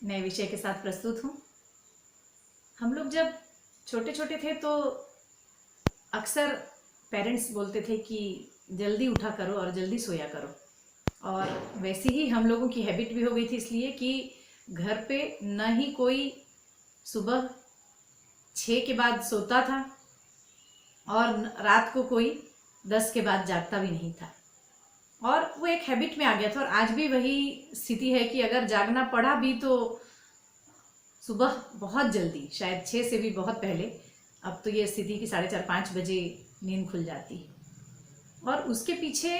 नए विषय के साथ प्रस्तुत हूँ। हम लोग जब छोटे छोटे थे तो अक्सर पेरेंट्स बोलते थे कि जल्दी उठा करो और जल्दी सोया करो, और वैसे ही हम लोगों की हैबिट भी हो गई थी, इसलिए कि घर पे न ही कोई सुबह 6 के बाद सोता था और रात को कोई 10 के बाद जागता भी नहीं था, और वो एक हैबिट में आ गया था। और आज भी वही स्थिति है कि अगर जागना पड़ा भी तो सुबह बहुत जल्दी, शायद 6 से भी बहुत पहले। अब तो ये स्थिति कि 4:30-5 बजे नींद खुल जाती है, और उसके पीछे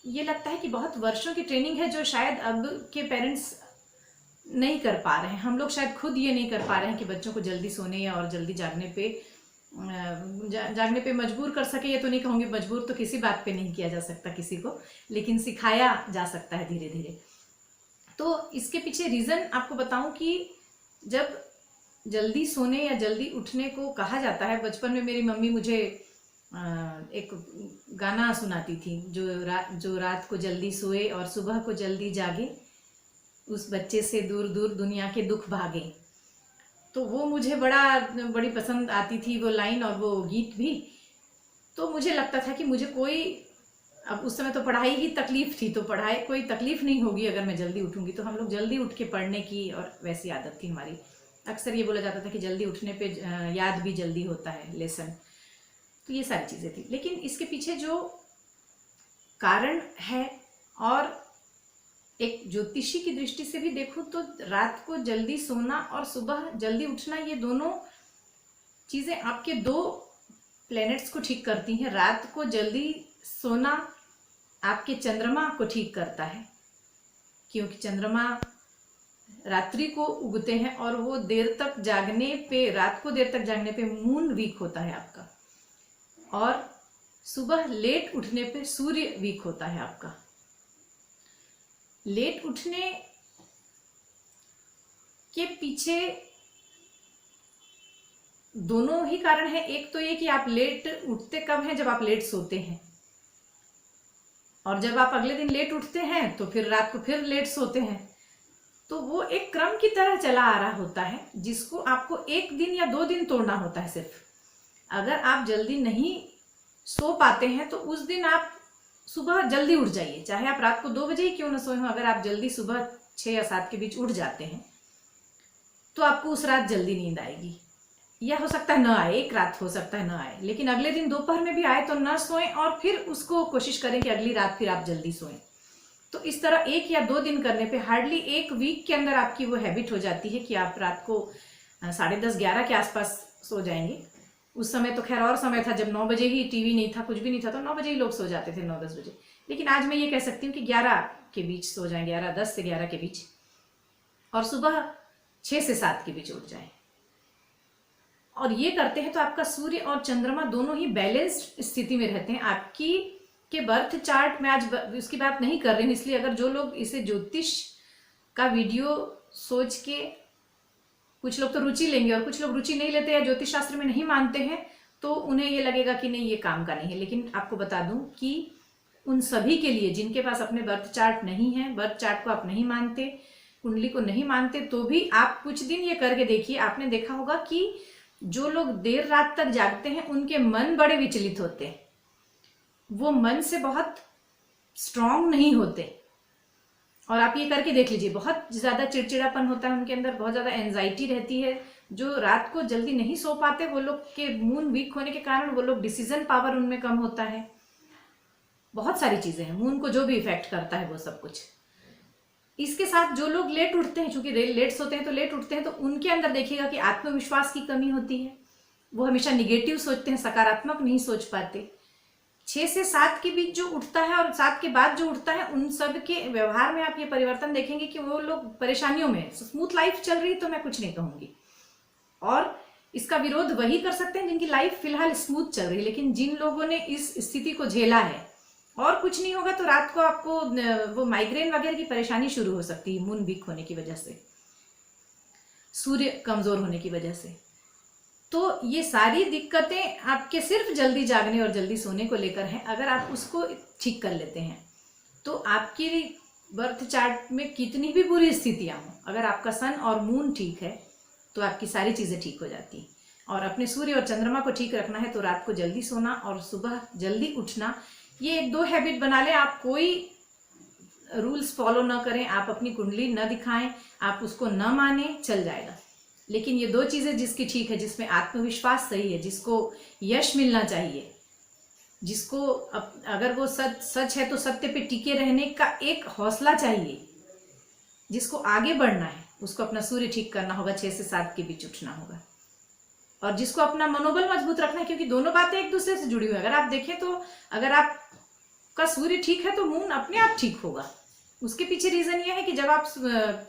ये लगता है कि बहुत वर्षों की ट्रेनिंग है जो शायद अब के पेरेंट्स नहीं कर पा रहे हैं। हम लोग शायद खुद ये नहीं कर पा रहे हैं कि बच्चों को जल्दी सोने और जल्दी जागने पे मजबूर कर सके। ये तो नहीं कहूँगी, मजबूर तो किसी बात पे नहीं किया जा सकता किसी को, लेकिन सिखाया जा सकता है धीरे धीरे। तो इसके पीछे रीज़न आपको बताऊं कि जब जल्दी सोने या जल्दी उठने को कहा जाता है, बचपन में मेरी मम्मी मुझे एक गाना सुनाती थी, जो रात को जल्दी सोए और सुबह को जल्दी जागे, उस बच्चे से दूर दूर दुनिया के दुख भागे। तो वो मुझे बड़ी पसंद आती थी वो लाइन और वो गीत भी। तो मुझे लगता था कि मुझे कोई, अब उस समय तो पढ़ाई की तकलीफ थी, तो पढ़ाई कोई तकलीफ नहीं होगी अगर मैं जल्दी उठूंगी। तो हम लोग जल्दी उठ के पढ़ने की और वैसी आदत थी हमारी। अक्सर ये बोला जाता था कि जल्दी उठने पे याद भी जल्दी होता है लेसन। तो ये सारी चीज़ें थी, लेकिन इसके पीछे जो कारण है, और एक ज्योतिषी की दृष्टि से भी देखूं तो रात को जल्दी सोना और सुबह जल्दी उठना, ये दोनों चीज़ें आपके 2 प्लैनेट्स को ठीक करती हैं। रात को जल्दी सोना आपके चंद्रमा को ठीक करता है, क्योंकि चंद्रमा रात्रि को उगते हैं और वो देर तक जागने पे, रात को देर तक जागने पे मून वीक होता है आपका, और सुबह लेट उठने पे सूर्य वीक होता है आपका। लेट उठने के पीछे दोनों ही कारण है। एक तो ये कि आप लेट उठते कब हैं, जब आप लेट सोते हैं, और जब आप अगले दिन लेट उठते हैं तो फिर रात को फिर लेट सोते हैं। तो वो एक क्रम की तरह चला आ रहा होता है, जिसको आपको 1 दिन या 2 दिन तोड़ना होता है सिर्फ। अगर आप जल्दी नहीं सो पाते हैं तो उस दिन आप सुबह जल्दी उठ जाइए, चाहे आप रात को 2 बजे ही क्यों ना सोए हों। अगर आप जल्दी सुबह 6 या 7 के बीच उठ जाते हैं तो आपको उस रात जल्दी नींद आएगी, या हो सकता है न आए, एक रात हो सकता है न आए, लेकिन अगले दिन दोपहर में भी आए तो न सोएं, और फिर उसको कोशिश करें कि अगली रात फिर आप जल्दी सोएं। तो इस तरह 1 या 2 दिन करने पे हार्डली 1 वीक के अंदर आपकी वो हैबिट हो जाती है कि आप रात को 10:30-11 के आसपास सो जाएंगे। उस समय तो खैर और समय था जब 9 बजे ही, टीवी नहीं था, कुछ भी नहीं था, तो 9 बजे ही लोग सो जाते थे, 9-10 बजे। लेकिन आज मैं ये कह सकती हूँ कि 11 के बीच सो जाएं, 10 से 11 के बीच, और सुबह 6 से 7 के बीच उठ जाएं। और ये करते हैं तो आपका सूर्य और चंद्रमा दोनों ही बैलेंस्ड स्थिति में रहते हैं। आपकी के बर्थ चार्ट में आज उसकी बात नहीं कर रही हूँ, इसलिए अगर जो लोग इसे ज्योतिष का वीडियो सोच के, कुछ लोग तो रुचि लेंगे और कुछ लोग रुचि नहीं लेते या ज्योतिष शास्त्र में नहीं मानते हैं, तो उन्हें ये लगेगा कि नहीं ये काम का नहीं है। लेकिन आपको बता दूं कि उन सभी के लिए जिनके पास अपने बर्थ चार्ट नहीं है, बर्थ चार्ट को आप नहीं मानते, कुंडली को नहीं मानते, तो भी आप कुछ दिन ये करके देखिए। आपने देखा होगा कि जो लोग देर रात तक जागते हैं उनके मन बड़े विचलित होते हैं, वो मन से बहुत स्ट्रांग नहीं होते। और आप ये करके देख लीजिए, बहुत ज़्यादा चिड़चिड़ापन होता है उनके अंदर, बहुत ज़्यादा एंजाइटी रहती है। जो रात को जल्दी नहीं सो पाते, वो लोग के मून वीक होने के कारण वो लोग डिसीजन पावर उनमें कम होता है। बहुत सारी चीज़ें हैं, मून को जो भी इफेक्ट करता है वो सब कुछ। इसके साथ जो लोग लेट उठते हैं, चूंकि लेट सोते हैं तो लेट उठते हैं, तो उनके अंदर देखिएगा कि आत्मविश्वास की कमी होती है। वो हमेशा निगेटिव सोचते हैं, सकारात्मक नहीं सोच पाते। 6 से 7 के बीच जो उठता है और 7 के बाद जो उठता है, उन सब के व्यवहार में आप ये परिवर्तन देखेंगे कि वो लोग परेशानियों में, स्मूथ लाइफ चल रही तो मैं कुछ नहीं कहूँगी, और इसका विरोध वही कर सकते हैं जिनकी लाइफ फिलहाल स्मूथ चल रही है। लेकिन जिन लोगों ने इस स्थिति को झेला है और कुछ नहीं होगा, तो रात को आपको वो माइग्रेन वगैरह की परेशानी शुरू हो सकती है, मून वीक होने की वजह से, सूर्य कमजोर होने की वजह से। तो ये सारी दिक्कतें आपके सिर्फ जल्दी जागने और जल्दी सोने को लेकर हैं। अगर आप उसको ठीक कर लेते हैं तो आपकी बर्थ चार्ट में कितनी भी बुरी स्थितियां हों, अगर आपका सन और मून ठीक है तो आपकी सारी चीज़ें ठीक हो जाती हैं। और अपने सूर्य और चंद्रमा को ठीक रखना है तो रात को जल्दी सोना और सुबह जल्दी उठना, ये 2 हैबिट बना लें। आप कोई रूल्स फॉलो ना करें, आप अपनी कुंडली न दिखाएं, आप उसको न माने, चल जाएगा। लेकिन ये 2 चीज़ें जिसकी ठीक है, जिसमें आत्मविश्वास सही है, जिसको यश मिलना चाहिए, जिसको अगर वो सच है तो सत्य पे टिके रहने का एक हौसला चाहिए, जिसको आगे बढ़ना है, उसको अपना सूर्य ठीक करना होगा, 6 से 7 के बीच उठना होगा। और जिसको अपना मनोबल मजबूत रखना है, क्योंकि दोनों बातें एक दूसरे से जुड़ी हुई है। अगर आप देखें तो अगर आपका सूर्य ठीक है तो मून अपने आप ठीक होगा। उसके पीछे रीजन ये है कि जब आप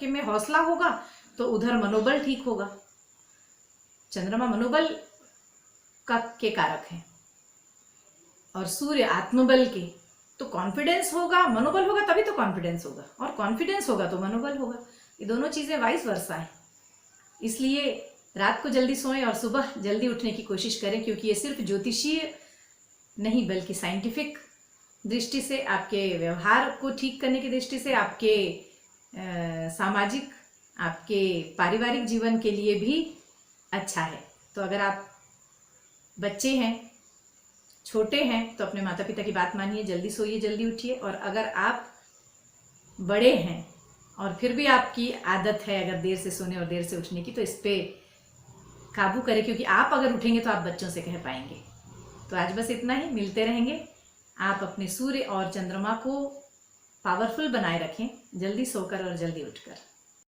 के में हौसला होगा तो उधर मनोबल ठीक होगा। चंद्रमा मनोबल के कारक है और सूर्य आत्मबल के, तो कॉन्फिडेंस होगा, मनोबल होगा तभी तो कॉन्फिडेंस होगा, और कॉन्फिडेंस होगा तो मनोबल होगा। ये दोनों चीजें वाइस वर्सा है। इसलिए रात को जल्दी सोएं और सुबह जल्दी उठने की कोशिश करें, क्योंकि ये सिर्फ ज्योतिषीय नहीं बल्कि साइंटिफिक दृष्टि से, आपके व्यवहार को ठीक करने की दृष्टि से, आपके सामाजिक, आपके पारिवारिक जीवन के लिए भी अच्छा है। तो अगर आप बच्चे हैं, छोटे हैं, तो अपने माता पिता की बात मानिए, जल्दी सोइए, जल्दी उठिए। और अगर आप बड़े हैं और फिर भी आपकी आदत है अगर देर से सोने और देर से उठने की, तो इस पे काबू करें, क्योंकि आप अगर उठेंगे तो आप बच्चों से कह पाएंगे। तो आज बस इतना ही, मिलते रहेंगे। आप अपने सूर्य और चंद्रमा को पावरफुल बनाए रखें, जल्दी सोकर और जल्दी उठकर।